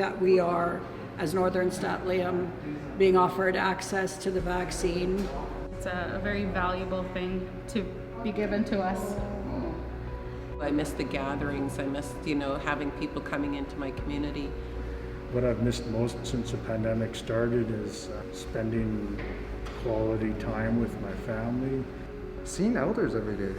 that we are, as Northern Statliam, being offered access to the vaccine. It's a very valuable thing to be given to us. I miss the gatherings. I miss, having people coming into my community. What I've missed most since the pandemic started is spending quality time with my family. Seeing elders every day,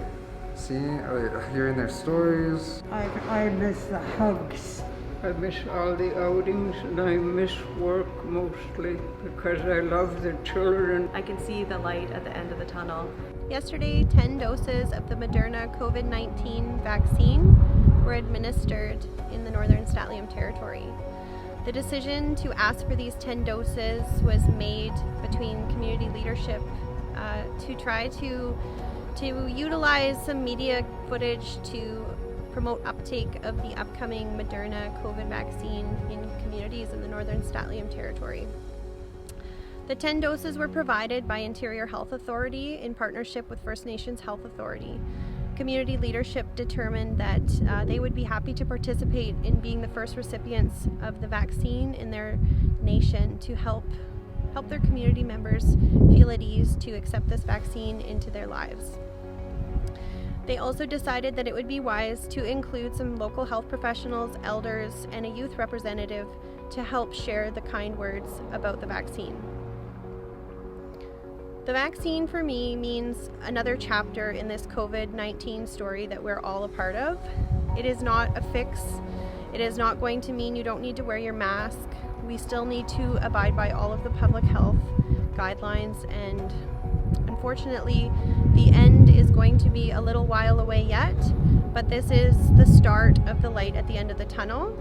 hearing their stories. I miss the hugs. I miss all the outings, and I miss work mostly because I love the children. I can see the light at the end of the tunnel. Yesterday, 10 doses of the Moderna COVID-19 vaccine were administered in the Northern Statliam Territory. The decision to ask for these 10 doses was made between community leadership to try to utilize some media footage to promote uptake of the upcoming Moderna COVID vaccine in communities in the Northern Statliam Territory. The 10 doses were provided by Interior Health Authority in partnership with First Nations Health Authority. Community leadership determined that they would be happy to participate in being the first recipients of the vaccine in their nation to help their community members feel at ease to accept this vaccine into their lives. They also decided that it would be wise to include some local health professionals, elders, and a youth representative to help share the kind words about the vaccine. The vaccine for me means another chapter in this COVID-19 story that we're all a part of. It is not a fix. It is not going to mean you don't need to wear your mask. We still need to abide by all of the public health guidelines, and unfortunately, the end is going to be a little while away yet, but this is the start of the light at the end of the tunnel.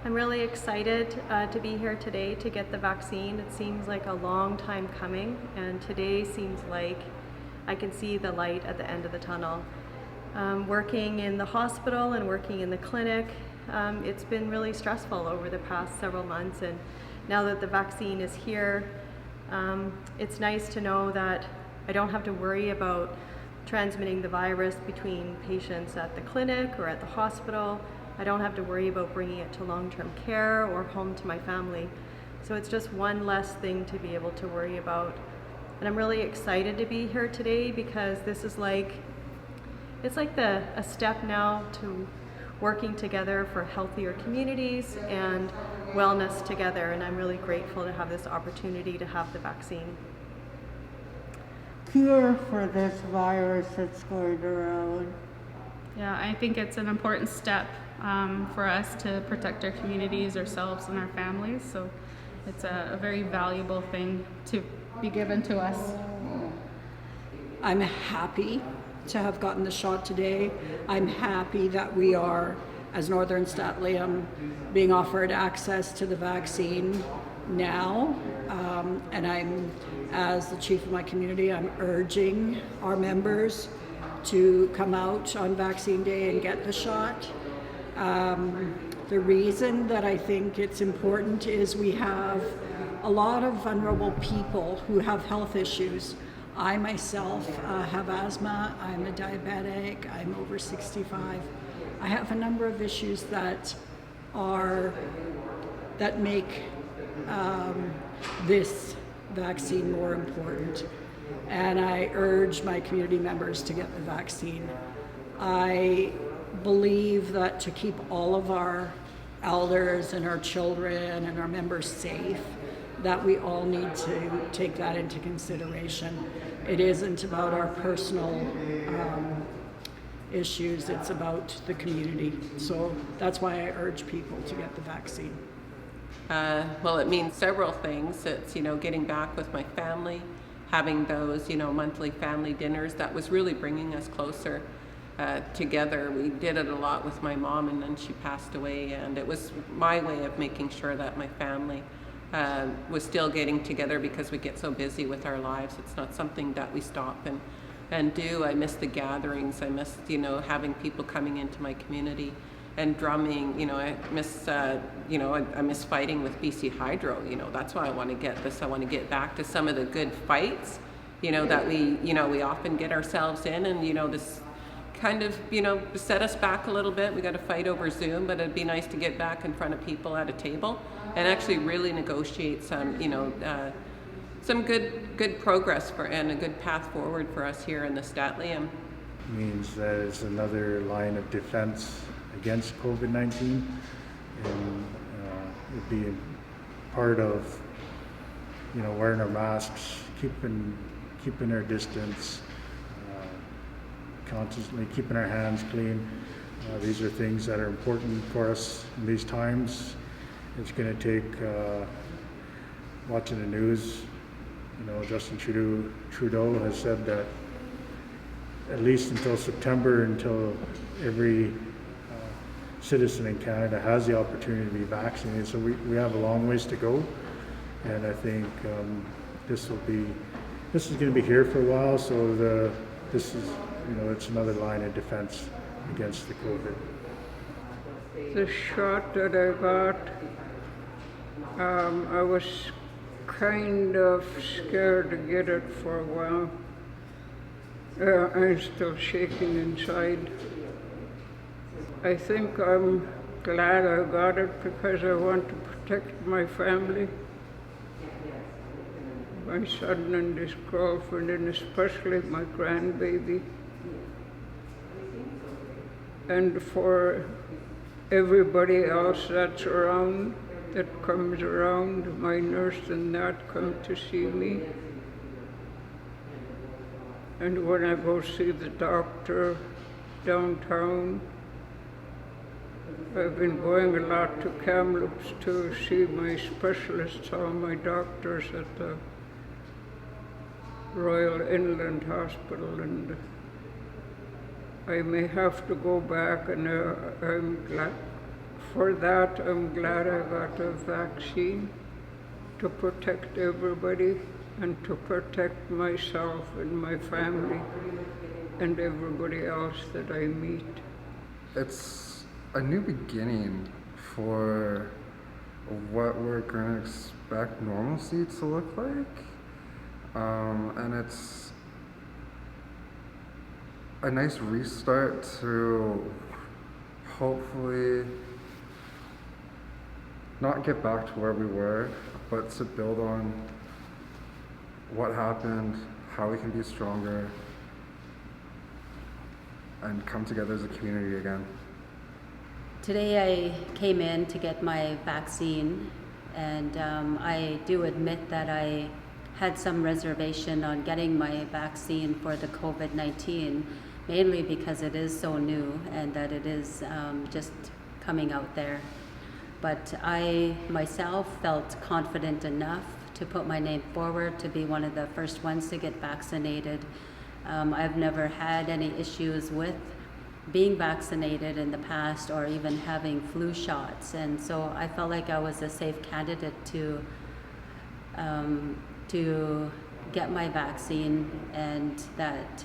I'm really excited to be here today to get the vaccine. It seems like a long time coming, and today seems like I can see the light at the end of the tunnel. Working in the hospital and working in the clinic, it's been really stressful over the past several months, and now that the vaccine is here, it's nice to know that I don't have to worry about transmitting the virus between patients at the clinic or at the hospital. I don't have to worry about bringing it to long-term care or home to my family. So it's just one less thing to be able to worry about. And I'm really excited to be here today because this is it's like a step now to working together for healthier communities and wellness together. And I'm really grateful to have this opportunity to have the vaccine. Cure for this virus that's going around. Yeah, I think it's an important step for us to protect our communities, ourselves, and our families. So it's a very valuable thing to be given to us. I'm happy to have gotten the shot today. I'm happy that we are, as Northern Statliam, being offered access to the vaccine now. And I'm, as the chief of my community, I'm urging our members to come out on vaccine day and get the shot. The reason that I think it's important is we have a lot of vulnerable people who have health issues. I myself have asthma, I'm a diabetic, I'm over 65. I have a number of issues that make this vaccine more important. And I urge my community members to get the vaccine. I believe that to keep all of our elders and our children and our members safe, that we all need to take that into consideration. It isn't about our personal issues, it's about the community. So that's why I urge people to get the vaccine. Well, it means several things. It's, getting back with my family, having those, monthly family dinners. That was really bringing us closer together. We did it a lot with my mom, and then she passed away, and it was my way of making sure that my family was still getting together because we get so busy with our lives. It's not something that we stop and do. I miss the gatherings. I miss, having people coming into my community and drumming. I miss, I miss fighting with BC Hydro. That's why I want to get this. I want to get back to some of the good fights, that we often get ourselves in, and, this kind of, set us back a little bit. We got to fight over Zoom, but it'd be nice to get back in front of people at a table and actually really negotiate some, some good progress and a good path forward for us here in the Statlium. Means that it's another line of defense against COVID-19, and it'd be part of, wearing our masks, keeping our distance, constantly keeping our hands clean. These are things that are important for us in these times. It's going to take watching the news. Justin Trudeau has said that at least until September, until every citizen in Canada has the opportunity to be vaccinated. So we have a long ways to go, and I think this is going to be here for a while. So this is it's another line of defense against the COVID. The shot that I got, I was kind of scared to get it for a while. I'm still shaking inside. I think I'm glad I got it because I want to protect my family, my son and his girlfriend, and especially my grandbaby. And for everybody else that's around, that comes around, my nurse and that come to see me. And when I go see the doctor downtown, I've been going a lot to Kamloops to see my specialists, all my doctors at the Royal Inland Hospital, and I may have to go back, and I'm glad for that. I'm glad I got a vaccine to protect everybody and to protect myself and my family and everybody else that I meet. It's a new beginning for what we're going to expect normalcy to look like. And it's a nice restart to hopefully not get back to where we were, but to build on what happened, how we can be stronger, and come together as a community again. Today I came in to get my vaccine, and I do admit that I had some reservation on getting my vaccine for the COVID-19, mainly because it is so new and that it is just coming out there. But I myself felt confident enough to put my name forward to be one of the first ones to get vaccinated. I've never had any issues with being vaccinated in the past or even having flu shots, and so I felt like I was a safe candidate to get my vaccine, and that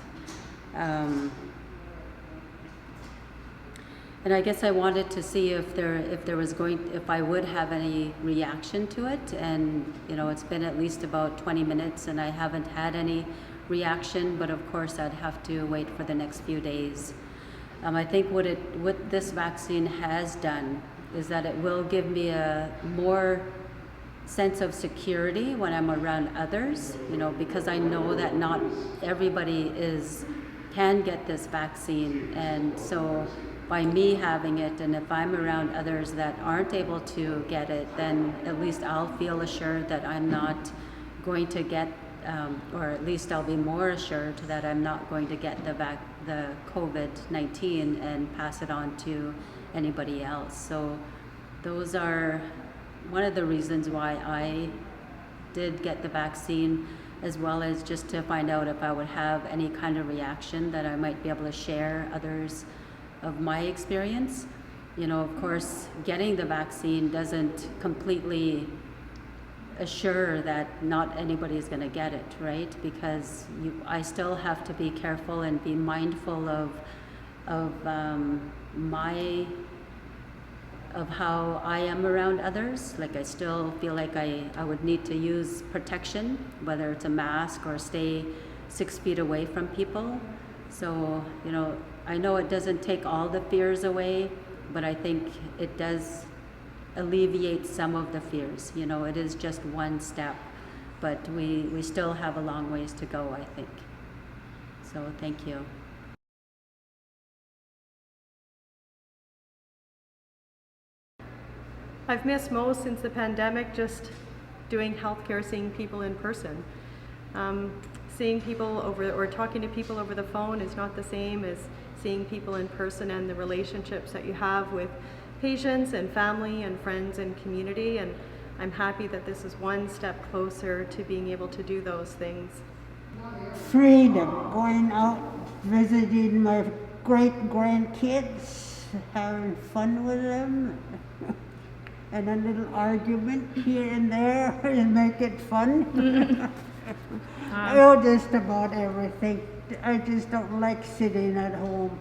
and I guess I wanted to see if I would have any reaction to it, and it's been at least about 20 minutes and I haven't had any reaction, but of course I'd have to wait for the next few days. I think what this vaccine has done is that it will give me a more sense of security when I'm around others, because I know that not everybody can get this vaccine, and so by me having it, and if I'm around others that aren't able to get it, then at least I'll feel assured that I'm not going to get, or at least I'll be more assured that I'm not going to get the COVID-19 and pass it on to anybody else. So those are one of the reasons why I did get the vaccine, as well as just to find out if I would have any kind of reaction that I might be able to share others of my experience. Of course, getting the vaccine doesn't completely assure that not anybody is going to get it, right? Because I still have to be careful and be mindful of how I am around others. Like, I still feel like I would need to use protection, whether it's a mask or stay 6 feet away from people. So, I know it doesn't take all the fears away, but I think it does alleviate some of the fears. You know, it is just one step, but we still have a long ways to go, I think. So thank you. I've missed most since the pandemic just doing healthcare, seeing people in person. Seeing people or talking to people over the phone is not the same as seeing people in person, and the relationships that you have with patients and family and friends and community. And I'm happy that this is one step closer to being able to do those things. Freedom, going out, visiting my great-grandkids, having fun with them, and a little argument here and there and make it fun. Oh, just about everything. I just don't like sitting at home.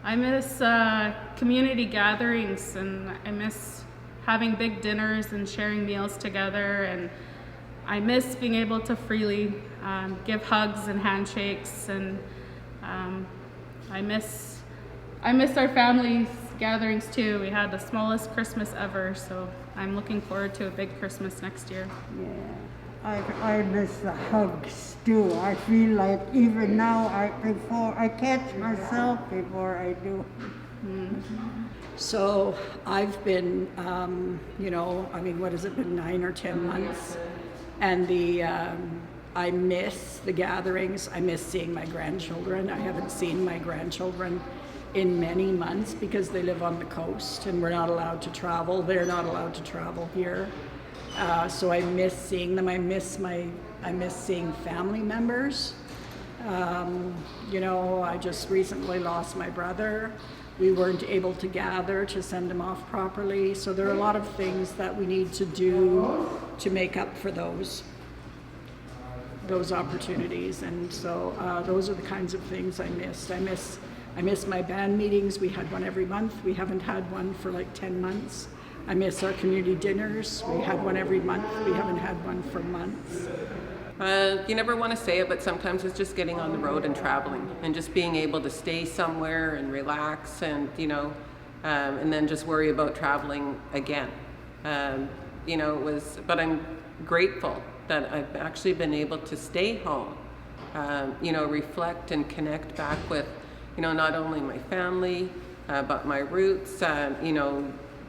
I miss community gatherings, and I miss having big dinners and sharing meals together, and I miss being able to freely give hugs and handshakes, and I miss our family gatherings too. We had the smallest Christmas ever, so I'm looking forward to a big Christmas next year. Yeah, I miss the hugs too. I feel like even now, I catch myself before I do. So I've been, what has it been, 9 or 10 months? And I miss the gatherings. I miss seeing my grandchildren. I haven't seen my grandchildren in many months because they live on the coast and we're not allowed to travel. They're not allowed to travel here. So I miss seeing them. I miss seeing family members. I just recently lost my brother. We weren't able to gather to send him off properly. So there are a lot of things that we need to do to make up for those opportunities. And so those are the kinds of things I missed. I miss my band meetings. We had one every month. We haven't had one for like 10 months. I miss our community dinners. We had one every month. We haven't had one for months. You never want to say it, but sometimes it's just getting on the road and traveling and just being able to stay somewhere and relax and, and then just worry about traveling again. But I'm grateful that I've actually been able to stay home, reflect and connect back with, not only my family, but my roots,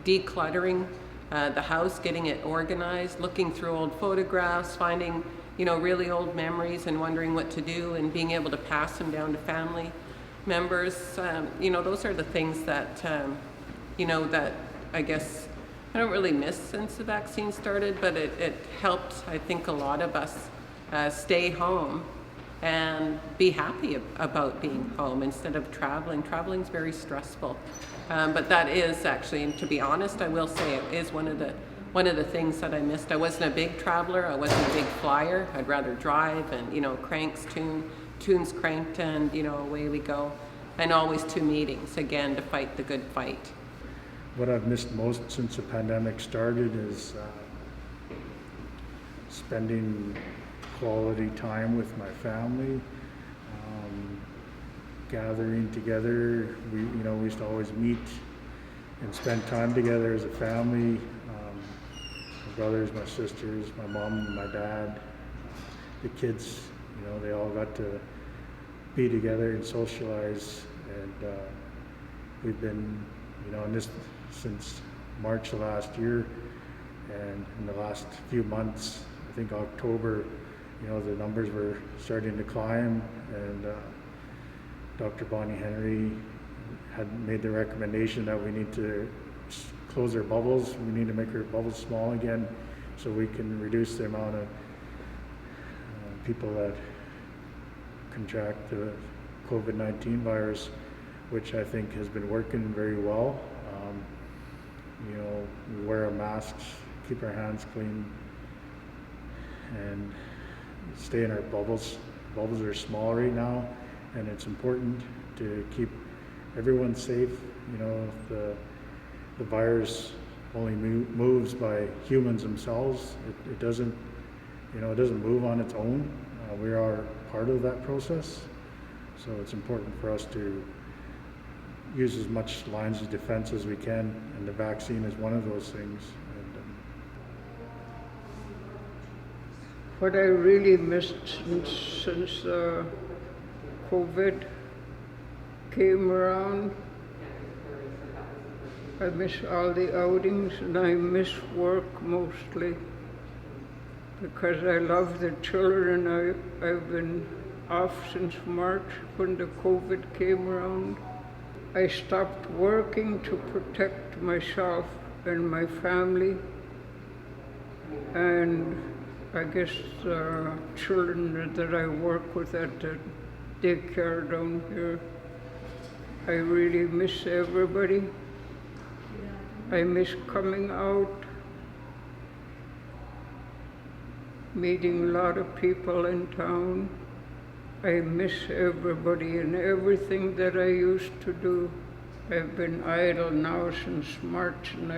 decluttering the house, getting it organized, looking through old photographs, finding, really old memories and wondering what to do and being able to pass them down to family members. Those are the things that, that I guess I don't really miss since the vaccine started, but it helped, I think, a lot of us stay home and be happy about being home instead of traveling. Traveling's very stressful. But that is actually, and to be honest, I will say it is one of the things that I missed. I wasn't a big traveler. I wasn't a big flyer. I'd rather drive and, cranks, tunes cranked, and, away we go. And always to meetings, again, to fight the good fight. What I've missed most since the pandemic started is spending quality time with my family, gathering together. We used to always meet and spend time together as a family. My brothers, my sisters, my mom, my dad, the kids, they all got to be together and socialize. And we've been, in this since March of last year, and in the last few months, I think October, the numbers were starting to climb, and Dr. Bonnie Henry had made the recommendation that we need to close our bubbles. We need to make our bubbles small again so we can reduce the amount of people that contract the COVID-19 virus, which I think has been working very well. We wear our masks, keep our hands clean, and stay in our bubbles. Bubbles are small right now, and it's important to keep everyone safe. The virus only moves by humans themselves. It doesn't move on its own. We are part of that process. So it's important for us to use as much lines of defense as we can, and the vaccine is one of those things. And, What I really missed since COVID came around, I miss all the outings and I miss work mostly because I love the children. I've been off since March when the COVID came around. I stopped working to protect myself and my family, and I guess the children that I work with at the daycare down here, I really miss everybody. I miss coming out, meeting a lot of people in town. I miss everybody and everything that I used to do. I've been idle now since March, and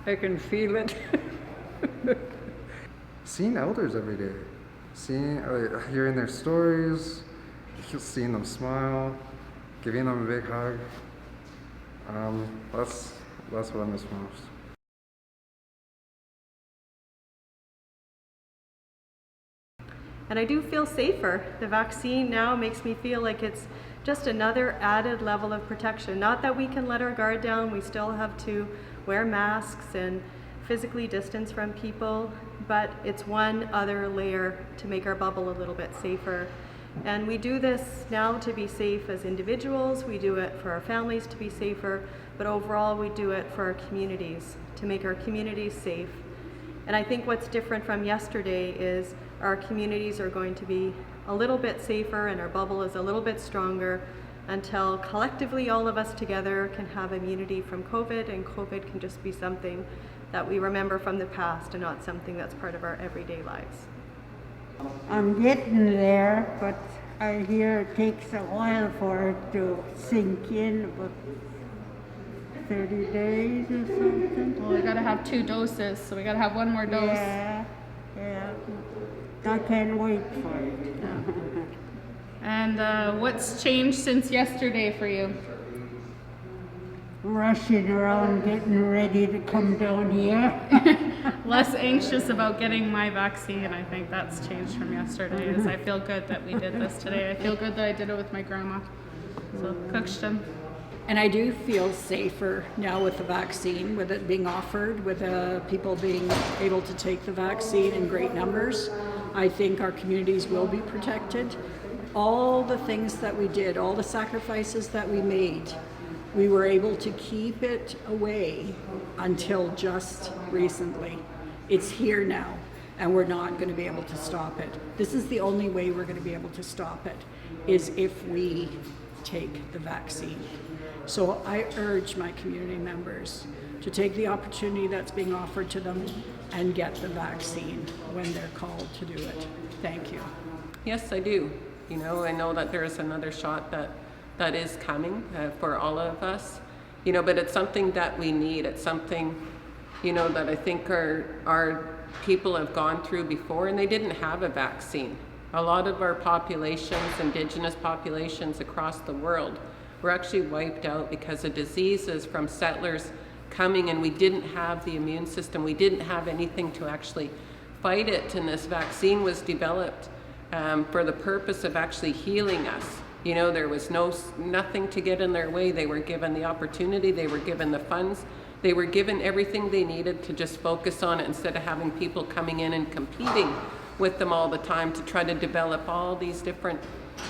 I can feel it. Seeing elders every day, hearing their stories, seeing them smile, giving them a big hug. That's what I miss most. And I do feel safer. The vaccine now makes me feel like it's just another added level of protection. Not that we can let our guard down, we still have to wear masks and physically distance from people, but it's one other layer to make our bubble a little bit safer. And we do this now to be safe as individuals, we do it for our families to be safer, but overall we do it for our communities, to make our communities safe. And I think what's different from yesterday is our communities are going to be a little bit safer and our bubble is a little bit stronger until collectively all of us together can have immunity from COVID, and COVID can just be something that we remember from the past and not something that's part of our everyday lives. I'm getting there, but I hear it takes a while for it to sink in, about 30 days or something. Well, we gotta have 2 doses, so we gotta have 1 more dose. Yeah. I can't wait for it. And what's changed since yesterday for you? Rushing around, getting ready to come down here. Less anxious about getting my vaccine. I think that's changed from yesterday. Is I feel good that we did this today. I feel good that I did it with my grandma. So, Cookston. And I do feel safer now with the vaccine, with it being offered, with people being able to take the vaccine in great numbers. I think our communities will be protected. All the things that we did, all the sacrifices that we made, we were able to keep it away until just recently. It's here now, and we're not going to be able to stop it. This is the only way we're going to be able to stop it, is if we take the vaccine. So I urge my community members to take the opportunity that's being offered to them and get the vaccine when they're called to do it. Thank you. Yes, I do. You know, I know that there is another shot that is coming for all of us, you know, but it's something that we need. It's something, you know, that I think our people have gone through before, and they didn't have a vaccine. A lot of our populations, Indigenous populations across the world, were actually wiped out because of diseases from settlers coming, and we didn't have the immune system. We didn't have anything to actually fight it, and this vaccine was developed for the purpose of actually healing us. You know, there was nothing to get in their way. They were given the opportunity, they were given the funds, they were given everything they needed to just focus on it, instead of having people coming in and competing with them all the time to try to develop all these different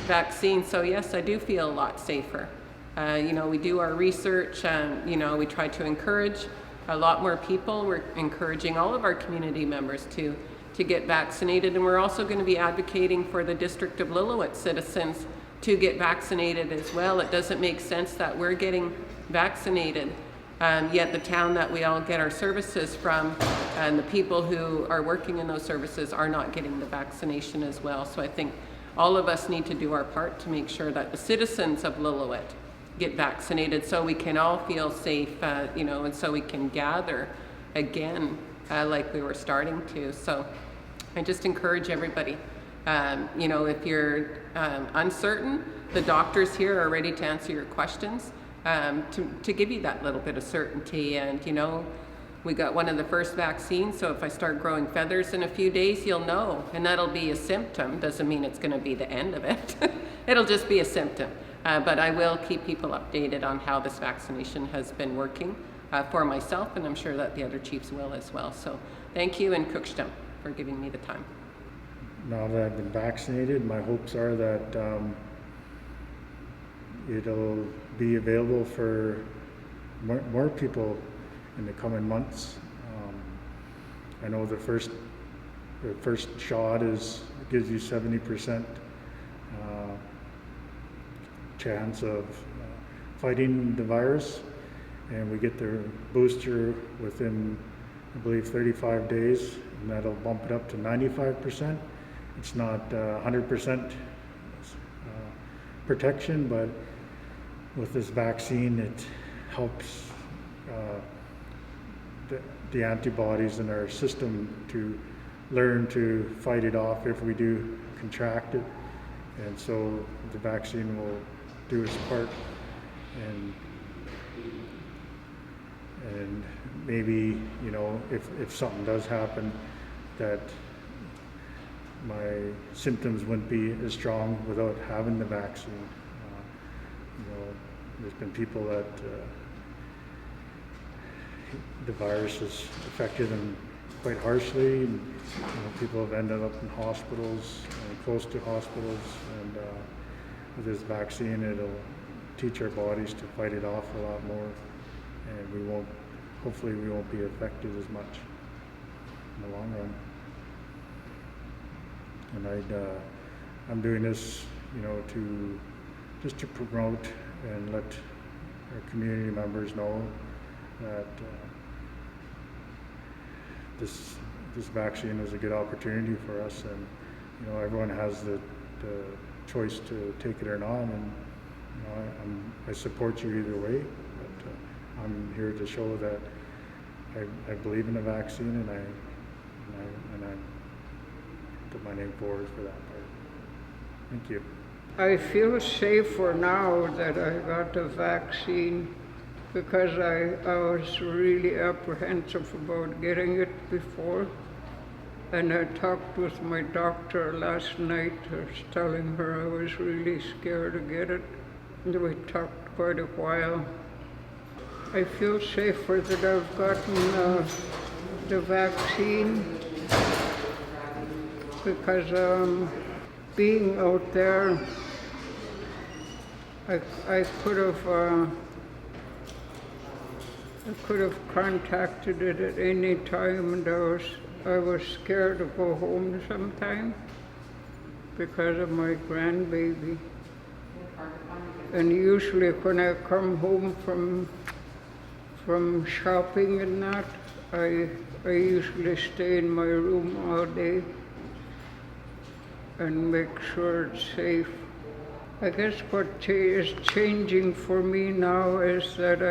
vaccines. So yes, I do feel a lot safer. You know, we do our research, you know, we try to encourage a lot more people. We're encouraging all of our community members to get vaccinated, and we're also going to be advocating for the District of Lillooet citizens to get vaccinated as well. It doesn't make sense that we're getting vaccinated, yet the town that we all get our services from and the people who are working in those services are not getting the vaccination as well. So I think all of us need to do our part to make sure that the citizens of Lillooet get vaccinated, so we can all feel safe, you know, and so we can gather again like we were starting to. So I just encourage everybody You know, if you're uncertain, the doctors here are ready to answer your questions, to give you that little bit of certainty. And, you know, we got one of the first vaccines, so if I start growing feathers in a few days, you'll know. And that'll be a symptom. Doesn't mean it's going to be the end of it. It'll just be a symptom. But I will keep people updated on how this vaccination has been working for myself, and I'm sure that the other chiefs will as well. So thank you, and Cookstem, for giving me the time. Now that I've been vaccinated, my hopes are that it'll be available for more people in the coming months. I know the first shot gives you 70% chance of fighting the virus, and we get the booster within, I believe, 35 days, and that'll bump it up to 95%. It's not 100% protection, but with this vaccine, it helps the antibodies in our system to learn to fight it off if we do contract it. And so the vaccine will do its part, and maybe, you know, if something does happen, that my symptoms wouldn't be as strong without having the vaccine. You know, there's been people that the virus has affected them quite harshly, and, you know, people have ended up in hospitals and close to hospitals, and with this vaccine, it'll teach our bodies to fight it off a lot more, and hopefully we won't be affected as much in the long run. And I'm doing this, you know, just to promote and let our community members know that this vaccine is a good opportunity for us, and, you know, everyone has the choice to take it or not, and, you know, I support you either way, but I'm here to show that I believe in the vaccine, and I put my name forward for that part. Thank you. I feel safer now that I got the vaccine, because I was really apprehensive about getting it before. And I talked with my doctor last night. I was telling her I was really scared to get it. And we talked quite a while. I feel safer that I've gotten the vaccine, because being out there, I could have contacted it at any time, and I was scared to go home sometime because of my grandbaby. And usually when I come home from shopping and that, I usually stay in my room all day and make sure it's safe. I guess what is changing for me now is that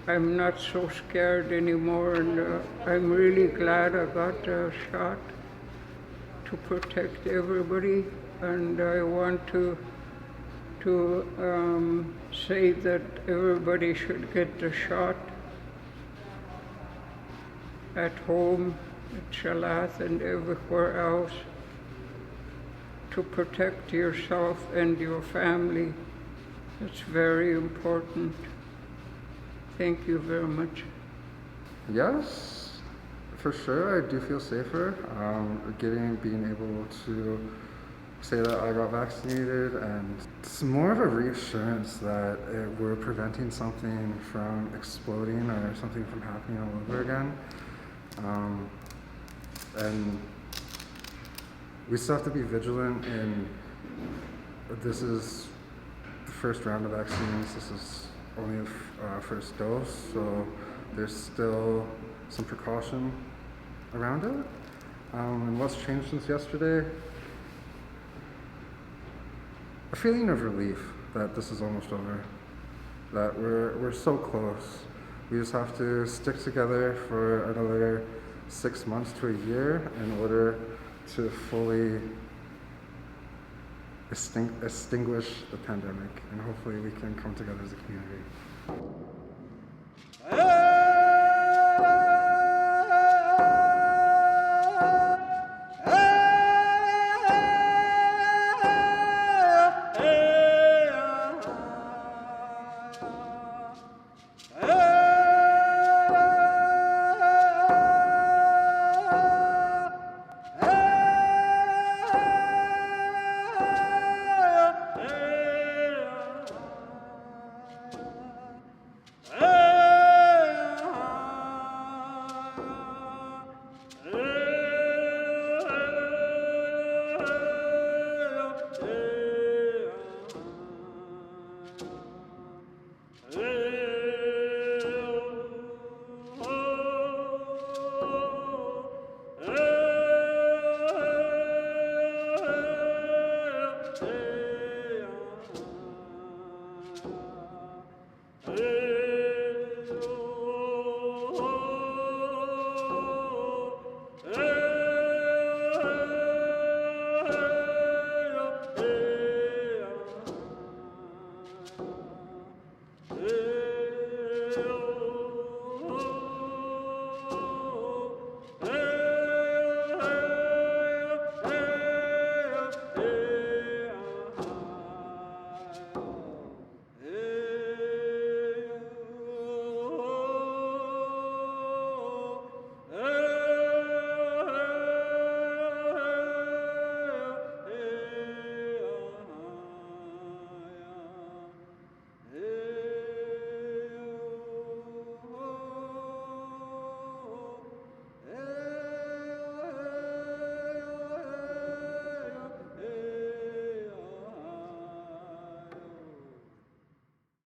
I'm not so scared anymore, and I'm really glad I got a shot to protect everybody. And I want to say that everybody should get the shot at home, at Shalath, and everywhere else, to protect yourself and your family. It's very important. Thank you very much. Yes, for sure, I do feel safer. Being able to say that I got vaccinated, and it's more of a reassurance that we're preventing something from exploding or something from happening all over again. And we still have to be vigilant, and this is the first round of vaccines. This is only the first dose, so there's still some precaution around it. And what's changed since yesterday? A feeling of relief that this is almost over, that we're so close. We just have to stick together for another 6 months to a year in order to fully extinguish the pandemic, and hopefully we can come together as a community.